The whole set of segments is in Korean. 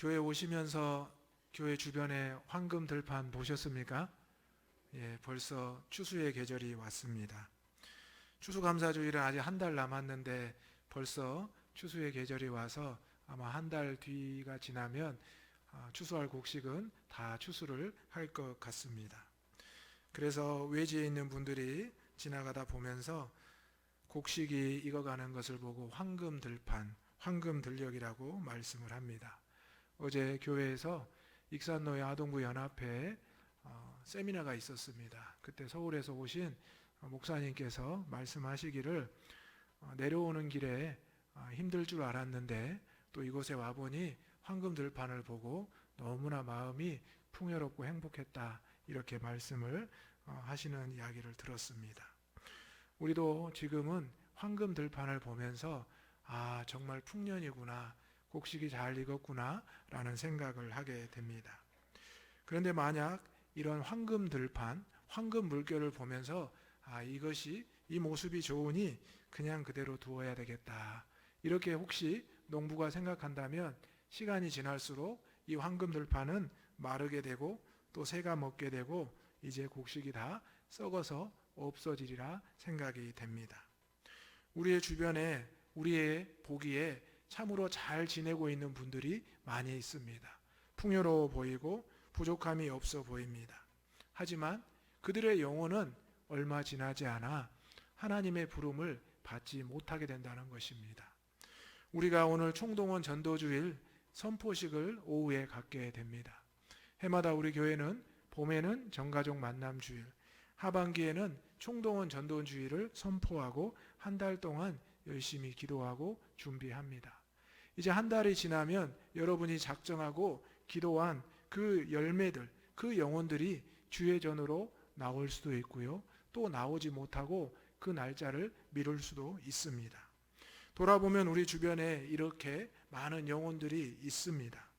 교회 오시면서 교회 주변에 황금 들판 보셨습니까? 예, 벌써 추수의 계절이 왔습니다. 추수감사주일은 아직 한 달 남았는데 벌써 추수의 계절이 와서 아마 한 달 뒤가 지나면 추수할 곡식은 다 추수를 할 것 같습니다. 그래서 외지에 있는 분들이 지나가다 보면서 곡식이 익어가는 것을 보고 황금 들판, 황금 들녘이라고 말씀을 합니다. 어제 교회에서 익산노예 아동부 연합회에 세미나가 있었습니다. 그때 서울에서 오신 목사님께서 말씀하시기를 내려오는 길에 힘들 줄 알았는데 또 이곳에 와보니 황금 들판을 보고 너무나 마음이 풍요롭고 행복했다, 이렇게 말씀을 하시는 이야기를 들었습니다. 우리도 지금은 황금 들판을 보면서 정말 풍년이구나, 곡식이 잘 익었구나 라는 생각을 하게 됩니다. 그런데 만약 이런 황금 들판, 황금 물결을 보면서 이 모습이 좋으니 그냥 그대로 두어야 되겠다, 이렇게 혹시 농부가 생각한다면 시간이 지날수록 이 황금 들판은 마르게 되고 또 새가 먹게 되고 이제 곡식이 다 썩어서 없어지리라 생각이 됩니다. 우리의 주변에 우리의 보기에 참으로 잘 지내고 있는 분들이 많이 있습니다. 풍요로워 보이고 부족함이 없어 보입니다. 하지만 그들의 영혼은 얼마 지나지 않아 하나님의 부름을 받지 못하게 된다는 것입니다. 우리가 오늘 총동원 전도주일 선포식을 오후에 갖게 됩니다. 해마다 우리 교회는 봄에는 전가족 만남주일, 하반기에는 총동원 전도주일을 선포하고 한 달 동안 열심히 기도하고 준비합니다. 이제 한 달이 지나면 여러분이 작정하고 기도한 그 열매들, 그 영혼들이 주의전으로 나올 수도 있고요, 또 나오지 못하고 그 날짜를 미룰 수도 있습니다. 돌아보면 우리 주변에 이렇게 많은 영혼들이 있습니다.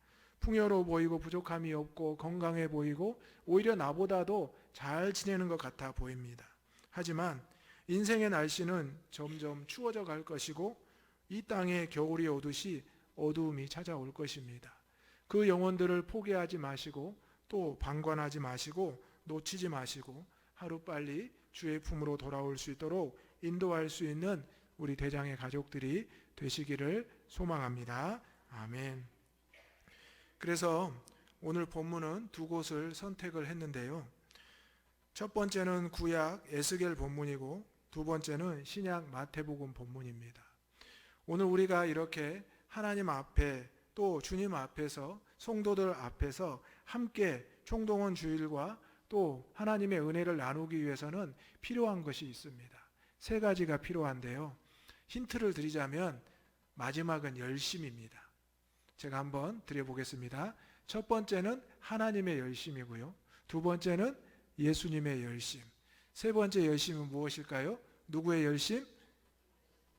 풍요로워 보이고 부족함이 없고 건강해 보이고 오히려 나보다도 잘 지내는 것 같아 보입니다. 하지만 인생의 날씨는 점점 추워져 갈 것이고 이 땅에 겨울이 오듯이 어두움이 찾아올 것입니다. 그 영혼들을 포기하지 마시고 또 방관하지 마시고 놓치지 마시고 하루빨리 주의 품으로 돌아올 수 있도록 인도할 수 있는 우리 대장의 가족들이 되시기를 소망합니다. 아멘. 그래서 오늘 본문은 두 곳을 선택을 했는데요. 첫 번째는 구약 에스겔 본문이고 두 번째는 신약 마태복음 본문입니다. 오늘 우리가 이렇게 하나님 앞에 또 주님 앞에서 성도들 앞에서 함께 총동원 주일과 또 하나님의 은혜를 나누기 위해서는 필요한 것이 있습니다. 세 가지가 필요한데요. 힌트를 드리자면 마지막은 열심입니다. 제가 한번 드려보겠습니다. 첫 번째는 하나님의 열심이고요. 두 번째는 예수님의 열심. 세 번째 열심은 무엇일까요? 누구의 열심?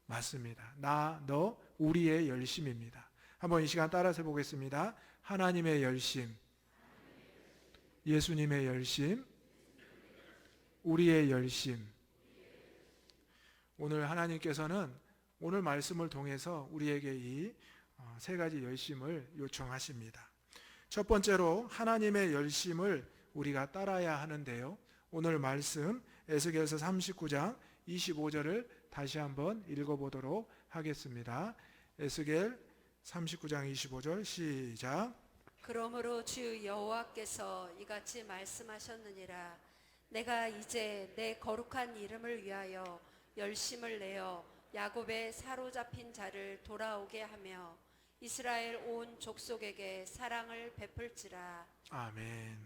맞습니다. 나, 너, 우리의 열심입니다. 한번 이 시간 따라서 해보겠습니다. 하나님의 열심, 예수님의 열심, 우리의 열심. 오늘 하나님께서는 오늘 말씀을 통해서 우리에게 이 세 가지 열심을 요청하십니다. 첫 번째로 하나님의 열심을 우리가 따라야 하는데요. 오늘 말씀 에스겔서 39장 25절을 다시 한번 읽어보도록 하겠습니다. 에스겔 39장 25절 시작. 그러므로 주 여호와께서 이같이 말씀하셨느니라. 내가 이제 내 거룩한 이름을 위하여 열심을 내어 야곱의 사로잡힌 자를 돌아오게 하며 이스라엘 온 족속에게 사랑을 베풀지라. 아멘.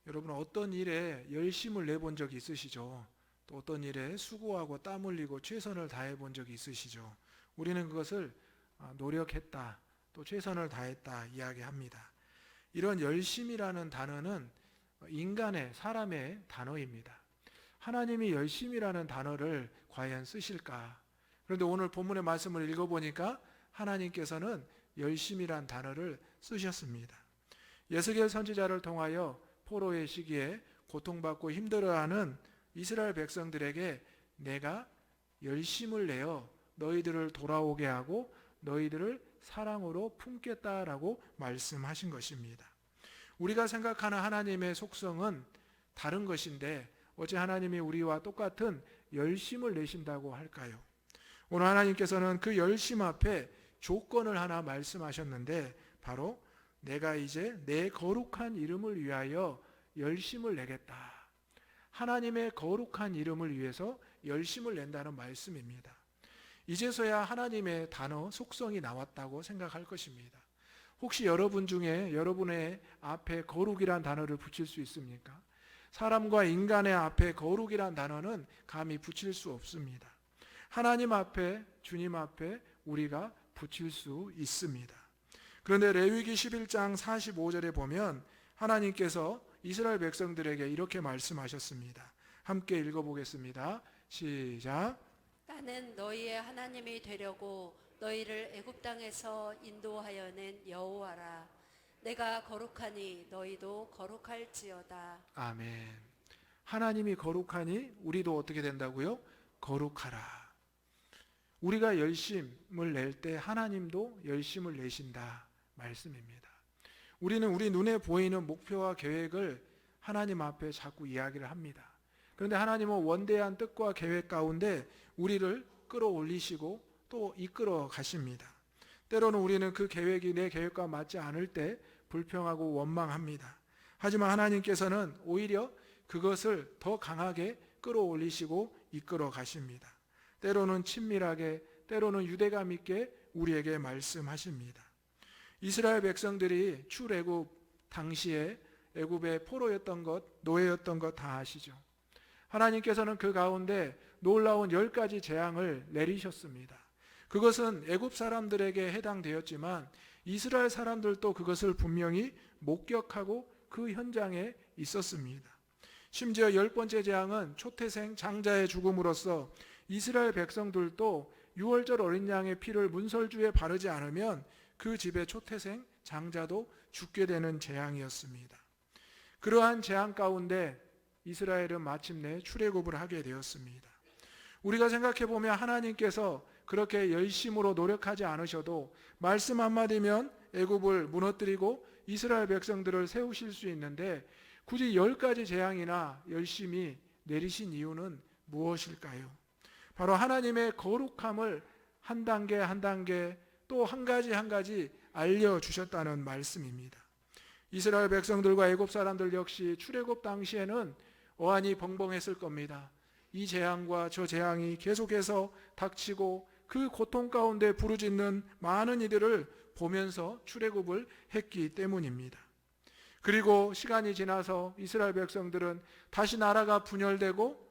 여러분, 어떤 일에 열심을 내본 적이 있으시죠? 또 어떤 일에 수고하고 땀 흘리고 최선을 다해 본 적이 있으시죠? 우리는 그것을 노력했다, 또 최선을 다했다 이야기합니다. 이런 열심이라는 단어는 인간의, 사람의 단어입니다. 하나님이 열심이라는 단어를 과연 쓰실까? 그런데 오늘 본문의 말씀을 읽어보니까 하나님께서는 열심이란 단어를 쓰셨습니다. 에스겔 선지자를 통하여 포로의 시기에 고통받고 힘들어하는 이스라엘 백성들에게 내가 열심을 내어 너희들을 돌아오게 하고 너희들을 사랑으로 품겠다라고 말씀하신 것입니다. 우리가 생각하는 하나님의 속성은 다른 것인데 어째 하나님이 우리와 똑같은 열심을 내신다고 할까요? 오늘 하나님께서는 그 열심 앞에 조건을 하나 말씀하셨는데 바로 내가 이제 내 거룩한 이름을 위하여 열심을 내겠다. 하나님의 거룩한 이름을 위해서 열심을 낸다는 말씀입니다. 이제서야 하나님의 단어 속성이 나왔다고 생각할 것입니다. 혹시 여러분 중에 여러분의 앞에 거룩이란 단어를 붙일 수 있습니까? 사람과 인간의 앞에 거룩이란 단어는 감히 붙일 수 없습니다. 하나님 앞에, 주님 앞에 우리가 붙일 수 있습니다. 그런데 레위기 11장 45절에 보면 하나님께서 이스라엘 백성들에게 이렇게 말씀하셨습니다. 함께 읽어보겠습니다. 시작. 나는 너희의 하나님이 되려고 너희를 애굽 땅에서 인도하여 낸 여호와라. 내가 거룩하니 너희도 거룩할지어다. 아멘. 하나님이 거룩하니 우리도 어떻게 된다고요? 거룩하라. 우리가 열심을 낼 때 하나님도 열심을 내신다 말씀입니다. 우리는 우리 눈에 보이는 목표와 계획을 하나님 앞에 자꾸 이야기를 합니다. 그런데 하나님은 원대한 뜻과 계획 가운데 우리를 끌어올리시고 또 이끌어 가십니다. 때로는 우리는 그 계획이 내 계획과 맞지 않을 때 불평하고 원망합니다. 하지만 하나님께서는 오히려 그것을 더 강하게 끌어올리시고 이끌어 가십니다. 때로는 친밀하게, 때로는 유대감 있게 우리에게 말씀하십니다. 이스라엘 백성들이 출애굽 당시에 애굽의 포로였던 것, 노예였던 것 다 아시죠? 하나님께서는 그 가운데 놀라운 10가지 재앙을 내리셨습니다. 그것은 애굽 사람들에게 해당되었지만 이스라엘 사람들도 그것을 분명히 목격하고 그 현장에 있었습니다. 심지어 10번째 재앙은 초태생 장자의 죽음으로써 이스라엘 백성들도 유월절 어린 양의 피를 문설주에 바르지 않으면 그 집의 초태생 장자도 죽게 되는 재앙이었습니다. 그러한 재앙 가운데 이스라엘은 마침내 출애굽을 하게 되었습니다. 우리가 생각해 보면 하나님께서 그렇게 열심으로 노력하지 않으셔도 말씀 한마디면 애굽을 무너뜨리고 이스라엘 백성들을 세우실 수 있는데 굳이 10가지 재앙이나 열심히 내리신 이유는 무엇일까요? 바로 하나님의 거룩함을 한 단계 한 단계 또 한 가지 한 가지 알려주셨다는 말씀입니다. 이스라엘 백성들과 애굽 사람들 역시 출애굽 당시에는 어안이 벙벙했을 겁니다. 이 재앙과 저 재앙이 계속해서 닥치고 그 고통 가운데 부르짖는 많은 이들을 보면서 출애굽을 했기 때문입니다. 그리고 시간이 지나서 이스라엘 백성들은 다시 나라가 분열되고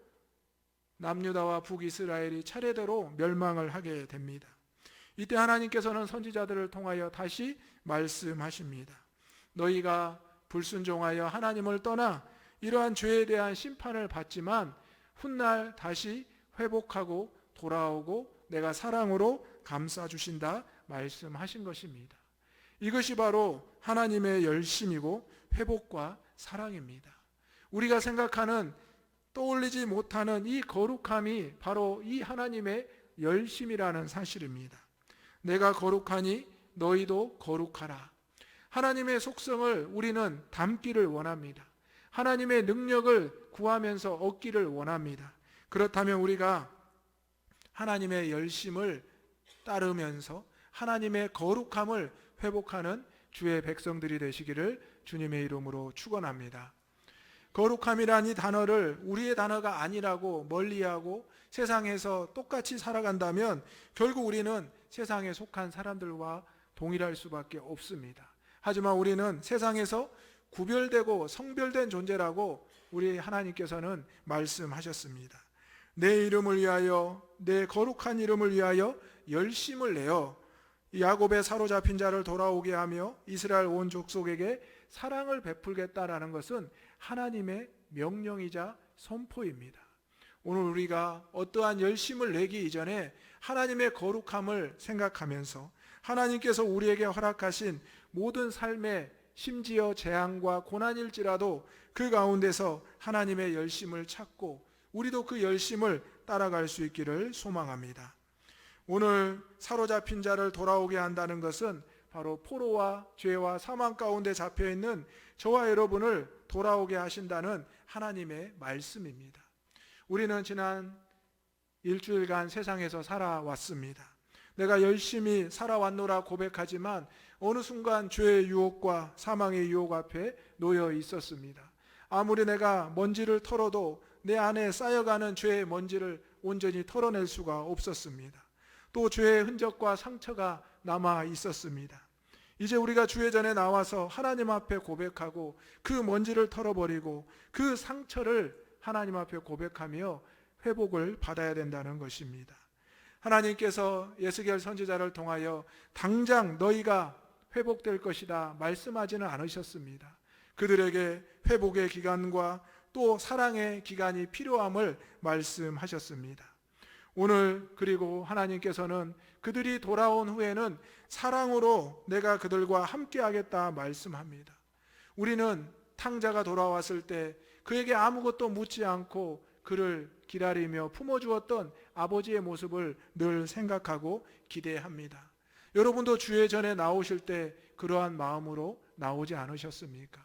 남유다와 북이스라엘이 차례대로 멸망을 하게 됩니다. 이때 하나님께서는 선지자들을 통하여 다시 말씀하십니다. 너희가 불순종하여 하나님을 떠나 이러한 죄에 대한 심판을 받지만 훗날 다시 회복하고 돌아오고 내가 사랑으로 감싸주신다 말씀하신 것입니다. 이것이 바로 하나님의 열심이고 회복과 사랑입니다. 우리가 생각하는 떠올리지 못하는 이 거룩함이 바로 이 하나님의 열심이라는 사실입니다. 내가 거룩하니 너희도 거룩하라. 하나님의 속성을 우리는 담기를 원합니다. 하나님의 능력을 구하면서 얻기를 원합니다. 그렇다면 우리가 하나님의 열심을 따르면서 하나님의 거룩함을 회복하는 주의 백성들이 되시기를 주님의 이름으로 축원합니다. 거룩함이란 이 단어를 우리의 단어가 아니라고 멀리하고 세상에서 똑같이 살아간다면 결국 우리는 세상에 속한 사람들과 동일할 수밖에 없습니다. 하지만 우리는 세상에서 구별되고 성별된 존재라고 우리 하나님께서는 말씀하셨습니다. 내 이름을 위하여, 내 거룩한 이름을 위하여 열심을 내어 야곱의 사로잡힌 자를 돌아오게 하며 이스라엘 온 족속에게 사랑을 베풀겠다라는 것은 하나님의 명령이자 선포입니다. 오늘 우리가 어떠한 열심을 내기 이전에 하나님의 거룩함을 생각하면서 하나님께서 우리에게 허락하신 모든 삶의 심지어 재앙과 고난일지라도 그 가운데서 하나님의 열심을 찾고 우리도 그 열심을 따라갈 수 있기를 소망합니다. 오늘 사로잡힌 자를 돌아오게 한다는 것은 바로 포로와 죄와 사망 가운데 잡혀있는 저와 여러분을 돌아오게 하신다는 하나님의 말씀입니다. 우리는 지난 일주일간 세상에서 살아왔습니다. 내가 열심히 살아왔노라 고백하지만 어느 순간 죄의 유혹과 사망의 유혹 앞에 놓여 있었습니다. 아무리 내가 먼지를 털어도 내 안에 쌓여가는 죄의 먼지를 온전히 털어낼 수가 없었습니다. 또 죄의 흔적과 상처가 남아 있었습니다. 이제 우리가 주의 전에 나와서 하나님 앞에 고백하고 그 먼지를 털어버리고 그 상처를 하나님 앞에 고백하며 회복을 받아야 된다는 것입니다. 하나님께서 예스겔 선지자를 통하여 당장 너희가 회복될 것이다 말씀하지는 않으셨습니다. 그들에게 회복의 기간과 또 사랑의 기간이 필요함을 말씀하셨습니다. 오늘 그리고 하나님께서는 그들이 돌아온 후에는 사랑으로 내가 그들과 함께 하겠다 말씀합니다. 우리는 탕자가 돌아왔을 때 그에게 아무것도 묻지 않고 그를 기다리며 품어주었던 아버지의 모습을 늘 생각하고 기대합니다. 여러분도 주의 전에 나오실 때 그러한 마음으로 나오지 않으셨습니까?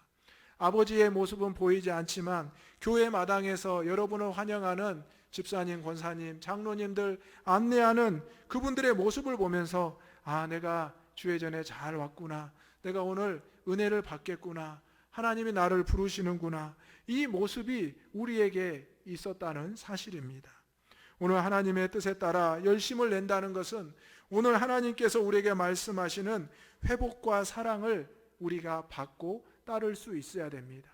아버지의 모습은 보이지 않지만 교회 마당에서 여러분을 환영하는 집사님, 권사님, 장로님들 안내하는 그분들의 모습을 보면서 아, 내가 주의 전에 잘 왔구나. 내가 오늘 은혜를 받겠구나. 하나님이 나를 부르시는구나. 이 모습이 우리에게 있었다는 사실입니다. 오늘 하나님의 뜻에 따라 열심을 낸다는 것은 오늘 하나님께서 우리에게 말씀하시는 회복과 사랑을 우리가 받고 따를 수 있어야 됩니다.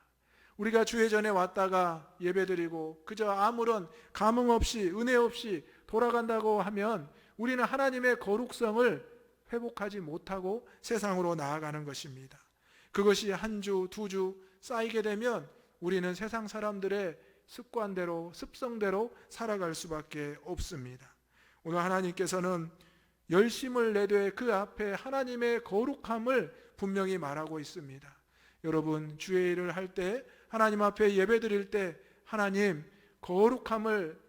우리가 주의 전에 왔다가 예배드리고 그저 아무런 감흥 없이 은혜 없이 돌아간다고 하면 우리는 하나님의 거룩성을 회복하지 못하고 세상으로 나아가는 것입니다. 그것이 한 주, 두 주 쌓이게 되면 우리는 세상 사람들의 습관대로, 습성대로 살아갈 수밖에 없습니다. 오늘 하나님께서는 열심을 내되 그 앞에 하나님의 거룩함을 분명히 말하고 있습니다. 여러분, 주의 일을 할 때 하나님 앞에 예배 드릴 때 하나님 거룩함을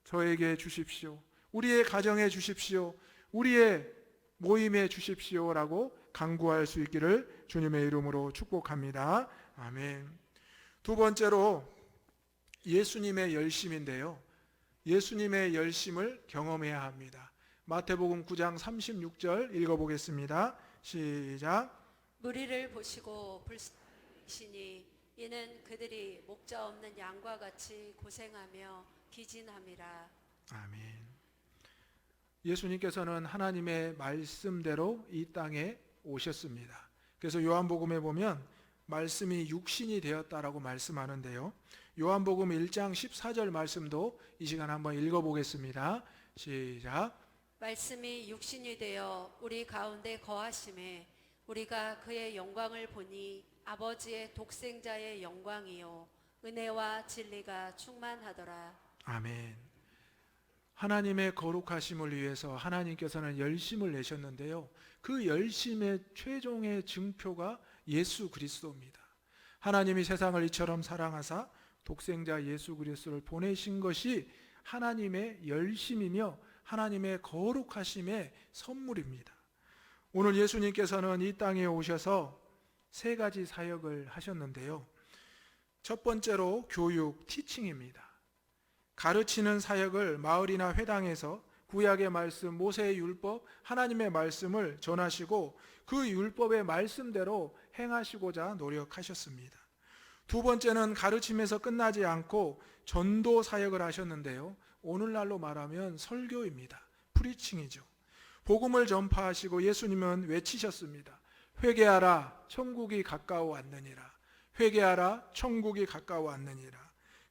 저에게 주십시오. 우리의 가정에 주십시오. 우리의 모임에 주십시오라고 간구할 수 있기를 주님의 이름으로 축복합니다. 아멘. 두 번째로 예수님의 열심인데요. 예수님의 열심을 경험해야 합니다. 마태복음 9장 36절 읽어보겠습니다. 시작. 무리를 보시고 불쌍하시니 이는 그들이 목자 없는 양과 같이 고생하며 기진함이라. 아멘. 예수님께서는 하나님의 말씀대로 이 땅에 오셨습니다. 그래서 요한복음에 보면 말씀이 육신이 되었다라고 말씀하는데요. 요한복음 1장 14절 말씀도 이 시간 한번 읽어보겠습니다. 시작. 말씀이 육신이 되어 우리 가운데 거하심에 우리가 그의 영광을 보니 아버지의 독생자의 영광이요 은혜와 진리가 충만하더라. 아멘. 하나님의 거룩하심을 위해서 하나님께서는 열심을 내셨는데요. 그 열심의 최종의 증표가 예수 그리스도입니다. 하나님이 세상을 이처럼 사랑하사 독생자 예수 그리스도를 보내신 것이 하나님의 열심이며 하나님의 거룩하심의 선물입니다. 오늘 예수님께서는 이 땅에 오셔서 세 가지 사역을 하셨는데요. 첫 번째로 교육, 티칭입니다. 가르치는 사역을 마을이나 회당에서 구약의 말씀, 모세의 율법, 하나님의 말씀을 전하시고 그 율법의 말씀대로 행하시고자 노력하셨습니다. 두 번째는 가르침에서 끝나지 않고 전도 사역을 하셨는데요. 오늘날로 말하면 설교입니다. 프리칭이죠. 복음을 전파하시고 예수님은 외치셨습니다. 회개하라, 천국이 가까워 왔느니라. 회개하라, 천국이 가까워 왔느니라.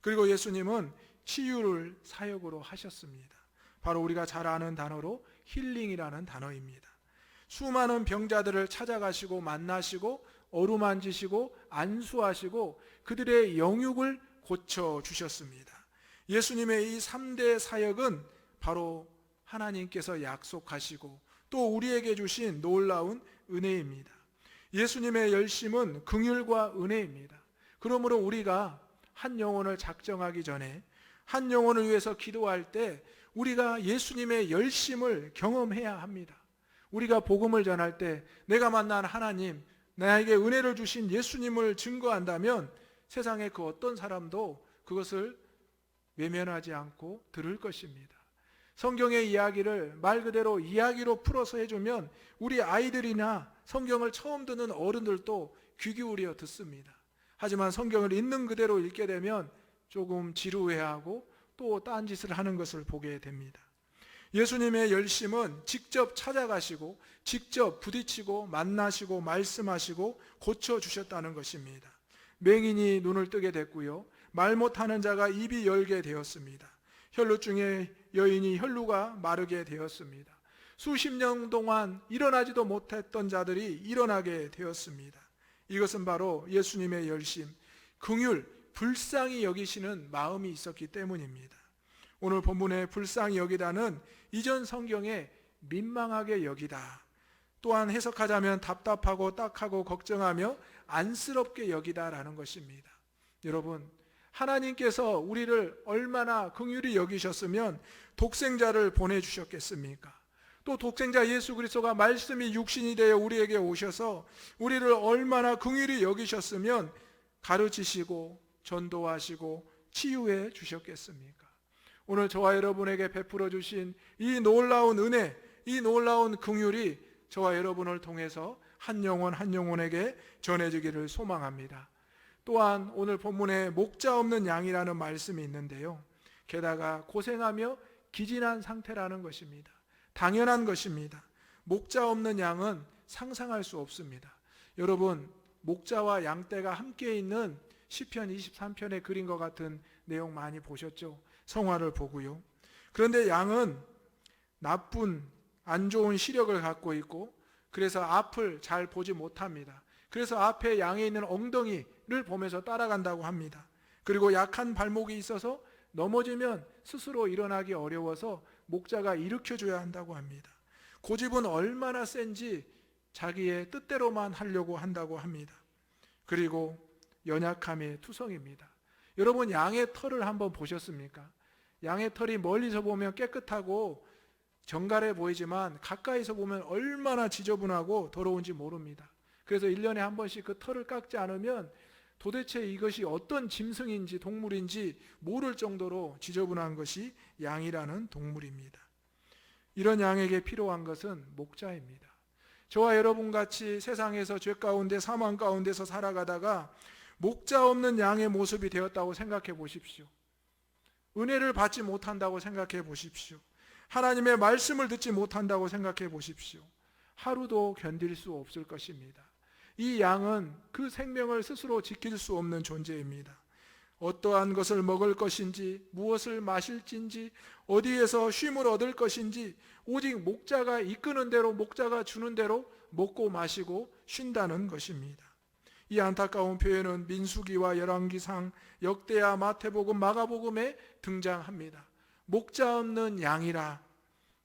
그리고 예수님은 치유를 사역으로 하셨습니다. 바로 우리가 잘 아는 단어로 힐링이라는 단어입니다. 수많은 병자들을 찾아가시고 만나시고 어루만지시고 안수하시고 그들의 영육을 고쳐주셨습니다. 예수님의 이 3대 사역은 바로 하나님께서 약속하시고 또 우리에게 주신 놀라운 은혜입니다. 예수님의 열심은 긍휼과 은혜입니다. 그러므로 우리가 한 영혼을 작정하기 전에 한 영혼을 위해서 기도할 때 우리가 예수님의 열심을 경험해야 합니다. 우리가 복음을 전할 때 내가 만난 하나님, 나에게 은혜를 주신 예수님을 증거한다면 세상의 그 어떤 사람도 그것을 외면하지 않고 들을 것입니다. 성경의 이야기를 말 그대로 이야기로 풀어서 해주면 우리 아이들이나 성경을 처음 듣는 어른들도 귀 기울여 듣습니다. 하지만 성경을 있는 그대로 읽게 되면 조금 지루해하고 또 딴짓을 하는 것을 보게 됩니다. 예수님의 열심은 직접 찾아가시고 직접 부딪히고 만나시고 말씀하시고 고쳐주셨다는 것입니다. 맹인이 눈을 뜨게 됐고요, 말 못하는 자가 입이 열게 되었습니다. 혈루증의 여인이 혈루가 마르게 되었습니다. 수십 년 동안 일어나지도 못했던 자들이 일어나게 되었습니다. 이것은 바로 예수님의 열심, 긍휼, 불쌍히 여기시는 마음이 있었기 때문입니다. 오늘 본문의 불쌍히 여기다는 이전 성경에 민망하게 여기다, 또한 해석하자면 답답하고 딱하고 걱정하며 안쓰럽게 여기다라는 것입니다. 여러분, 하나님께서 우리를 얼마나 긍휼히 여기셨으면 독생자를 보내주셨겠습니까? 또 독생자 예수 그리스도가 말씀이 육신이 되어 우리에게 오셔서 우리를 얼마나 긍휼히 여기셨으면 가르치시고 전도하시고 치유해 주셨겠습니까? 오늘 저와 여러분에게 베풀어 주신 이 놀라운 은혜, 이 놀라운 긍휼이 저와 여러분을 통해서 한 영혼 한 영혼에게 전해지기를 소망합니다. 또한 오늘 본문에 목자 없는 양이라는 말씀이 있는데요, 게다가 고생하며 기진한 상태라는 것입니다. 당연한 것입니다. 목자 없는 양은 상상할 수 없습니다. 여러분, 목자와 양떼가 함께 있는 시편 23편에 그린 것 같은 내용 많이 보셨죠? 성화를 보고요. 그런데 양은 나쁜 안 좋은 시력을 갖고 있고 그래서 앞을 잘 보지 못합니다. 그래서 앞에 양에 있는 엉덩이를 보면서 따라간다고 합니다. 그리고 약한 발목이 있어서 넘어지면 스스로 일어나기 어려워서 목자가 일으켜줘야 한다고 합니다. 고집은 얼마나 센지 자기의 뜻대로만 하려고 한다고 합니다. 그리고 연약함의 투성입니다. 여러분, 양의 털을 한번 보셨습니까? 양의 털이 멀리서 보면 깨끗하고 정갈해 보이지만 가까이서 보면 얼마나 지저분하고 더러운지 모릅니다. 그래서 1년에 한 번씩 그 털을 깎지 않으면 도대체 이것이 어떤 짐승인지 동물인지 모를 정도로 지저분한 것이 양이라는 동물입니다. 이런 양에게 필요한 것은 목자입니다. 저와 여러분같이 세상에서 죄 가운데 사망 가운데서 살아가다가 목자 없는 양의 모습이 되었다고 생각해 보십시오. 은혜를 받지 못한다고 생각해 보십시오. 하나님의 말씀을 듣지 못한다고 생각해 보십시오. 하루도 견딜 수 없을 것입니다. 이 양은 그 생명을 스스로 지킬 수 없는 존재입니다. 어떠한 것을 먹을 것인지, 무엇을 마실진지, 어디에서 쉼을 얻을 것인지 오직 목자가 이끄는 대로, 목자가 주는 대로 먹고 마시고 쉰다는 것입니다. 이 안타까운 표현은 민수기와 열왕기상, 역대야, 마태복음, 마가복음에 등장합니다. 목자 없는 양이라.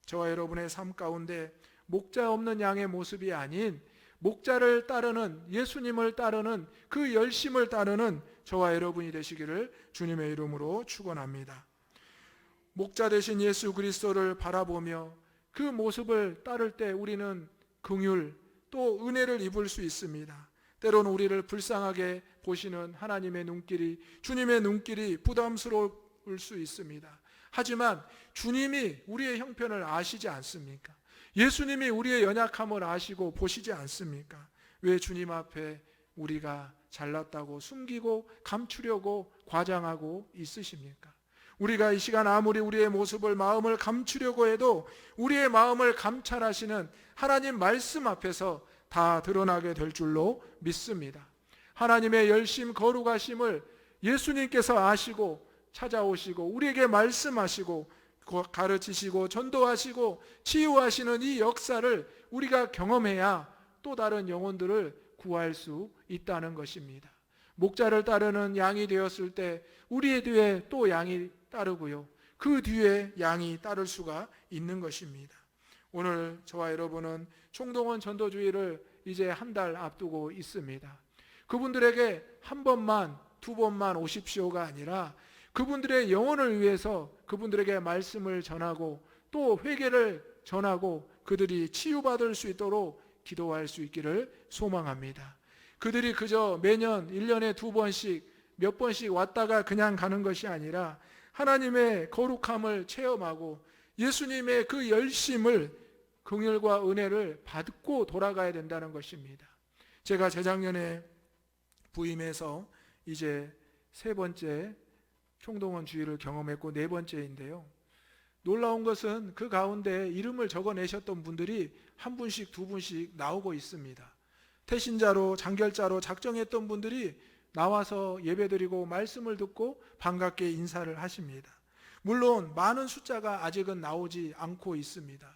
저와 여러분의 삶 가운데 목자 없는 양의 모습이 아닌 목자를 따르는, 예수님을 따르는, 그 열심을 따르는 저와 여러분이 되시기를 주님의 이름으로 축원합니다. 목자 되신 예수 그리스도를 바라보며 그 모습을 따를 때 우리는 긍휼 또 은혜를 입을 수 있습니다. 때로는 우리를 불쌍하게 보시는 하나님의 눈길이, 주님의 눈길이 부담스러울 수 있습니다. 하지만 주님이 우리의 형편을 아시지 않습니까? 예수님이 우리의 연약함을 아시고 보시지 않습니까? 왜 주님 앞에 우리가 잘났다고 숨기고 감추려고 과장하고 있으십니까? 우리가 이 시간 아무리 우리의 모습을, 마음을 감추려고 해도 우리의 마음을 감찰하시는 하나님 말씀 앞에서 다 드러나게 될 줄로 믿습니다. 하나님의 열심, 거룩하심을 예수님께서 아시고 찾아오시고 우리에게 말씀하시고 가르치시고 전도하시고 치유하시는 이 역사를 우리가 경험해야 또 다른 영혼들을 구할 수 있다는 것입니다. 목자를 따르는 양이 되었을 때 우리의 뒤에 또 양이 따르고요, 그 뒤에 양이 따를 수가 있는 것입니다. 오늘 저와 여러분은 총동원 전도주의를 이제 한 달 앞두고 있습니다. 그분들에게 한 번만, 두 번만 오십시오가 아니라 그분들의 영혼을 위해서 그분들에게 말씀을 전하고 또 회개를 전하고 그들이 치유받을 수 있도록 기도할 수 있기를 소망합니다. 그들이 그저 매년 1년에 2번씩 몇 번씩 왔다가 그냥 가는 것이 아니라 하나님의 거룩함을 체험하고 예수님의 그 열심을 긍휼과 은혜를 받고 돌아가야 된다는 것입니다. 제가 재작년에 부임해서 이제 3번째 총동원 주일을 경험했고 4번째인데요. 놀라운 것은 그 가운데 이름을 적어내셨던 분들이 한 분씩 2분씩 나오고 있습니다. 태신자로 장결자로 작정했던 분들이 나와서 예배드리고 말씀을 듣고 반갑게 인사를 하십니다. 물론 많은 숫자가 아직은 나오지 않고 있습니다.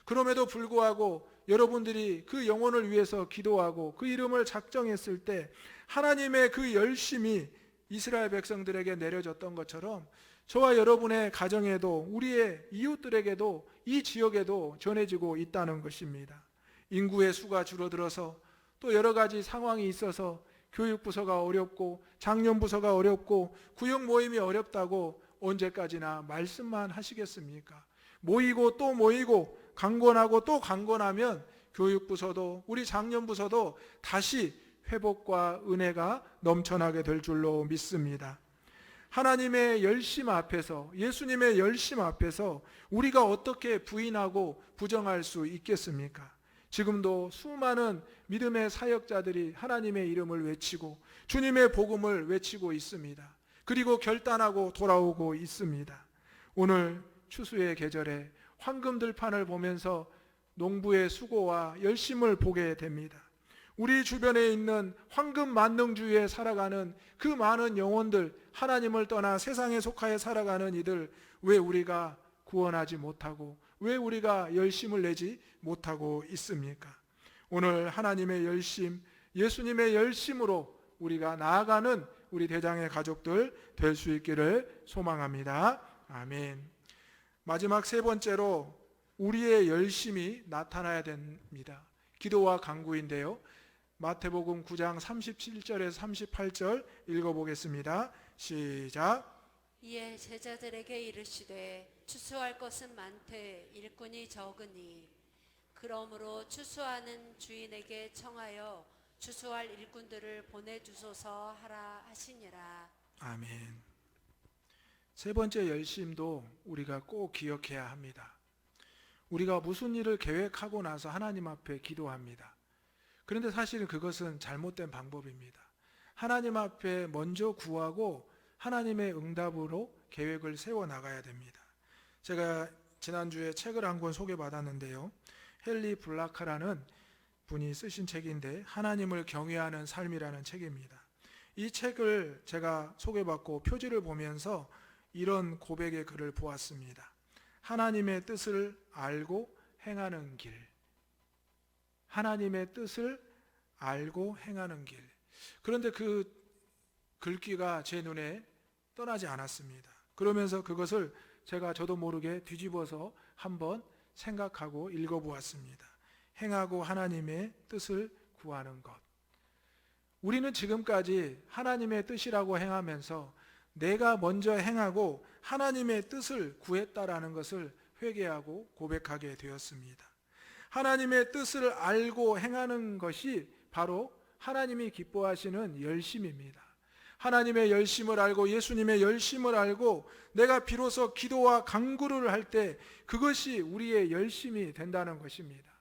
그럼에도 불구하고 여러분들이 그 영혼을 위해서 기도하고 그 이름을 작정했을 때 하나님의 그 열심이 이스라엘 백성들에게 내려졌던 것처럼 저와 여러분의 가정에도 우리의 이웃들에게도 이 지역에도 전해지고 있다는 것입니다. 인구의 수가 줄어들어서 또 여러 가지 상황이 있어서 교육부서가 어렵고 장년부서가 어렵고 구역 모임이 어렵다고 언제까지나 말씀만 하시겠습니까? 모이고 또 모이고 강권하고 또 강권하면 교육부서도 우리 장년부서도 다시 회복과 은혜가 넘쳐나게 될 줄로 믿습니다. 하나님의 열심 앞에서 예수님의 열심 앞에서 우리가 어떻게 부인하고 부정할 수 있겠습니까? 지금도 수많은 믿음의 사역자들이 하나님의 이름을 외치고 주님의 복음을 외치고 있습니다. 그리고 결단하고 돌아오고 있습니다. 오늘 추수의 계절에 황금들판을 보면서 농부의 수고와 열심을 보게 됩니다. 우리 주변에 있는 황금 만능주의에 살아가는 그 많은 영혼들, 하나님을 떠나 세상에 속하여 살아가는 이들, 왜 우리가 구원하지 못하고 왜 우리가 열심을 내지 못하고 있습니까? 오늘 하나님의 열심, 예수님의 열심으로 우리가 나아가는 우리 대장의 가족들 될 수 있기를 소망합니다. 아멘. 마지막 3번째로 우리의 열심이 나타나야 됩니다. 기도와 간구인데요. 마태복음 9장 37절에서 38절 읽어보겠습니다. 시작. 이에 제자들에게 이르시되 추수할 것은 많되 일꾼이 적으니 그러므로 추수하는 주인에게 청하여 추수할 일꾼들을 보내주소서 하라 하시니라. 아멘. 3번째 열심도 우리가 꼭 기억해야 합니다. 우리가 무슨 일을 계획하고 나서 하나님 앞에 기도합니다. 그런데 사실은 그것은 잘못된 방법입니다. 하나님 앞에 먼저 구하고 하나님의 응답으로 계획을 세워나가야 됩니다. 제가 지난주에 책을 한 권 소개받았는데요. 헨리 블라카라는 분이 쓰신 책인데 하나님을 경외하는 삶이라는 책입니다. 이 책을 제가 소개받고 표지를 보면서 이런 고백의 글을 보았습니다. 하나님의 뜻을 알고 행하는 길. 하나님의 뜻을 알고 행하는 길. 그런데 그 글귀가 제 눈에 떠나지 않았습니다. 그러면서 그것을 제가 저도 모르게 뒤집어서 한번 생각하고 읽어보았습니다. 행하고 하나님의 뜻을 구하는 것. 우리는 지금까지 하나님의 뜻이라고 행하면서 내가 먼저 행하고 하나님의 뜻을 구했다라는 것을 회개하고 고백하게 되었습니다. 하나님의 뜻을 알고 행하는 것이 바로 하나님이 기뻐하시는 열심입니다. 하나님의 열심을 알고 예수님의 열심을 알고 내가 비로소 기도와 간구를 할 때 그것이 우리의 열심이 된다는 것입니다.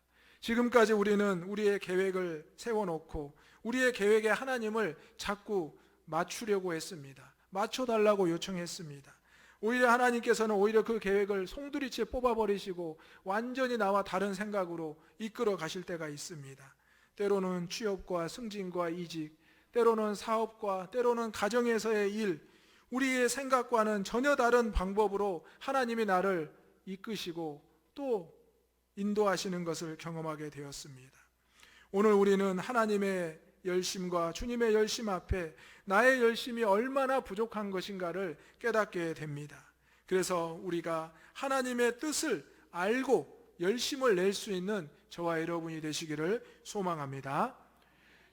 지금까지 우리는 우리의 계획을 세워놓고 우리의 계획에 하나님을 자꾸 맞추려고 했습니다. 맞춰달라고 요청했습니다. 오히려 하나님께서는 오히려 그 계획을 송두리째 뽑아버리시고 완전히 나와 다른 생각으로 이끌어 가실 때가 있습니다. 때로는 취업과 승진과 이직, 때로는 사업과 때로는 가정에서의 일, 우리의 생각과는 전혀 다른 방법으로 하나님이 나를 이끄시고 또 인도하시는 것을 경험하게 되었습니다. 오늘 우리는 하나님의 열심과 주님의 열심 앞에 나의 열심이 얼마나 부족한 것인가를 깨닫게 됩니다. 그래서 우리가 하나님의 뜻을 알고 열심을 낼 수 있는 저와 여러분이 되시기를 소망합니다.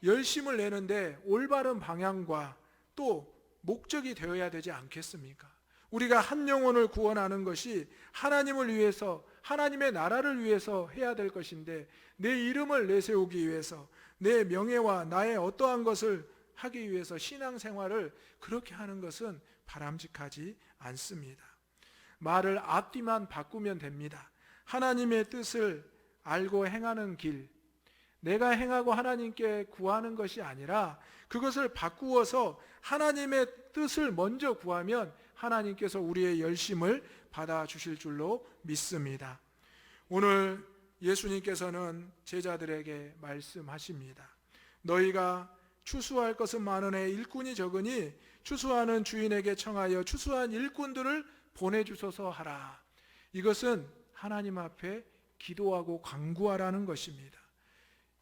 열심을 내는데 올바른 방향과 또 목적이 되어야 되지 않겠습니까? 우리가 한 영혼을 구원하는 것이 하나님을 위해서, 하나님의 나라를 위해서 해야 될 것인데, 내 이름을 내세우기 위해서, 내 명예와 나의 어떠한 것을 하기 위해서 신앙생활을 그렇게 하는 것은 바람직하지 않습니다. 말을 앞뒤만 바꾸면 됩니다. 하나님의 뜻을 알고 행하는 길, 내가 행하고 하나님께 구하는 것이 아니라 그것을 바꾸어서 하나님의 뜻을 먼저 구하면 하나님께서 우리의 열심을 받아주실 줄로 믿습니다. 오늘 예수님께서는 제자들에게 말씀하십니다. 너희가 추수할 것은 많으니 일꾼이 적으니 추수하는 주인에게 청하여 추수한 일꾼들을 보내주소서 하라. 이것은 하나님 앞에 기도하고 간구하라는 것입니다.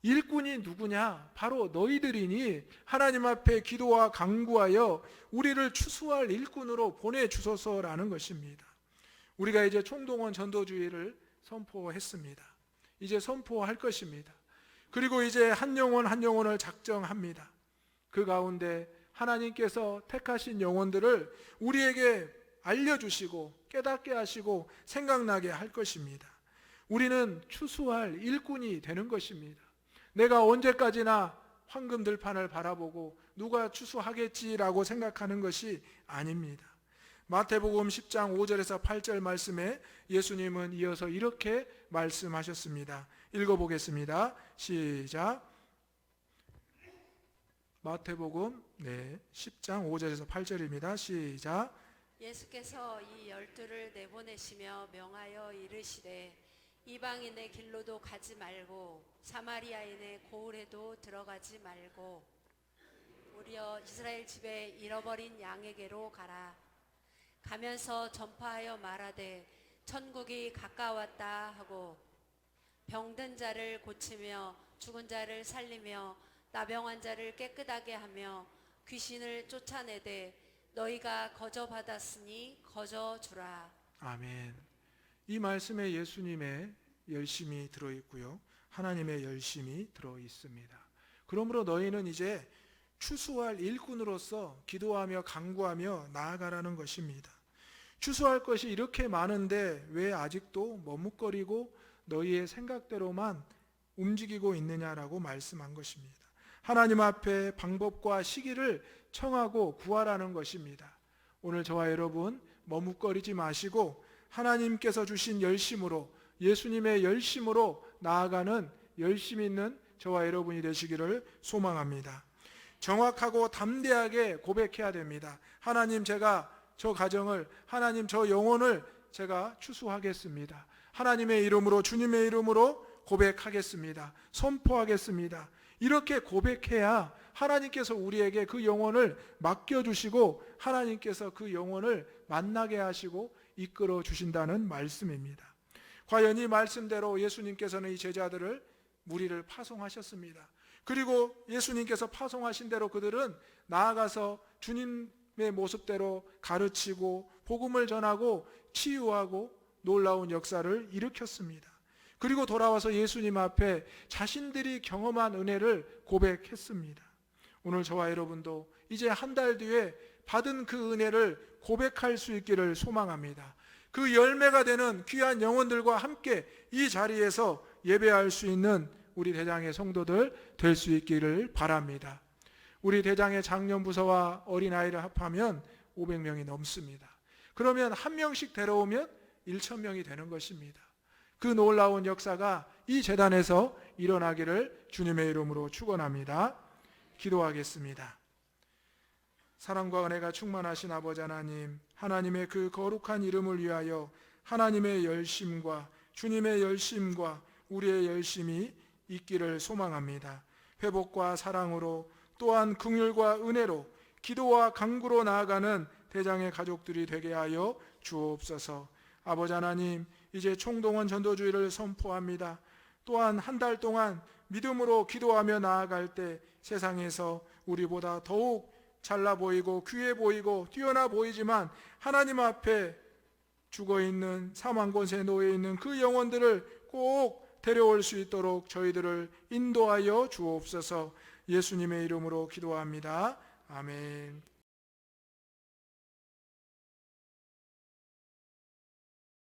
일꾼이 누구냐? 바로 너희들이니 하나님 앞에 기도와 간구하여 우리를 추수할 일꾼으로 보내주소서라는 것입니다. 우리가 이제 총동원 전도주의를 선포했습니다. 이제 선포할 것입니다. 그리고 이제 한 영혼 한 영혼을 작정합니다. 그 가운데 하나님께서 택하신 영혼들을 우리에게 알려주시고 깨닫게 하시고 생각나게 할 것입니다. 우리는 추수할 일꾼이 되는 것입니다. 내가 언제까지나 황금들판을 바라보고 누가 추수하겠지라고 생각하는 것이 아닙니다. 마태복음 10장 5절에서 8절 말씀에 예수님은 이어서 이렇게 말씀하셨습니다. 읽어보겠습니다. 시작. 마태복음 10장 5절에서 8절입니다. 시작. 예수께서 이 12를 내보내시며 명하여 이르시되 이방인의 길로도 가지 말고 사마리아인의 고을에도 들어가지 말고 오히려 이스라엘 집에 잃어버린 양에게로 가라. 가면서 전파하여 말하되 천국이 가까웠다 하고 병든 자를 고치며 죽은 자를 살리며 나병한 자를 깨끗하게 하며 귀신을 쫓아내되 너희가 거저 받았으니 거저 주라. 아멘. 이 말씀에 예수님의 열심이 들어있고요, 하나님의 열심이 들어있습니다. 그러므로 너희는 이제 추수할 일꾼으로서 기도하며 간구하며 나아가라는 것입니다. 추수할 것이 이렇게 많은데 왜 아직도 머뭇거리고 너희의 생각대로만 움직이고 있느냐라고 말씀한 것입니다. 하나님 앞에 방법과 시기를 청하고 구하라는 것입니다. 오늘 저와 여러분 머뭇거리지 마시고 하나님께서 주신 열심으로, 예수님의 열심으로 나아가는 열심 있는 저와 여러분이 되시기를 소망합니다. 정확하고 담대하게 고백해야 됩니다. 하나님, 제가 저 가정을, 하나님 저 영혼을 제가 추수하겠습니다. 하나님의 이름으로, 주님의 이름으로 고백하겠습니다. 선포하겠습니다. 이렇게 고백해야 하나님께서 우리에게 그 영혼을 맡겨주시고 하나님께서 그 영혼을 만나게 하시고 이끌어 주신다는 말씀입니다. 과연 이 말씀대로 예수님께서는 이 제자들을, 무리를 파송하셨습니다. 그리고 예수님께서 파송하신 대로 그들은 나아가서 주님의 모습대로 가르치고 복음을 전하고 치유하고 놀라운 역사를 일으켰습니다. 그리고 돌아와서 예수님 앞에 자신들이 경험한 은혜를 고백했습니다. 오늘 저와 여러분도 이제 한 달 뒤에 받은 그 은혜를 고백할 수 있기를 소망합니다. 그 열매가 되는 귀한 영혼들과 함께 이 자리에서 예배할 수 있는 우리 대장의 성도들 될 수 있기를 바랍니다. 우리 대장의 장년부서와 어린아이를 합하면 500명이 넘습니다. 그러면 한 명씩 데려오면 1,000명이 되는 것입니다. 그 놀라운 역사가 이 제단에서 일어나기를 주님의 이름으로 축원합니다. 기도하겠습니다. 사랑과 은혜가 충만하신 아버지 하나님, 하나님의 그 거룩한 이름을 위하여 하나님의 열심과 주님의 열심과 우리의 열심이 있기를 소망합니다. 회복과 사랑으로 또한 긍휼과 은혜로 기도와 간구로 나아가는 대장의 가족들이 되게 하여 주옵소서. 아버지 하나님, 이제 총동원 전도주의를 선포합니다. 또한 한 달 동안 믿음으로 기도하며 나아갈 때 세상에서 우리보다 더욱 잘나 보이고 귀해 보이고 뛰어나 보이지만 하나님 앞에 죽어있는 사망권세에 놓여있는 그 영혼들을 꼭 데려올 수 있도록 저희들을 인도하여 주옵소서. 예수님의 이름으로 기도합니다. 아멘.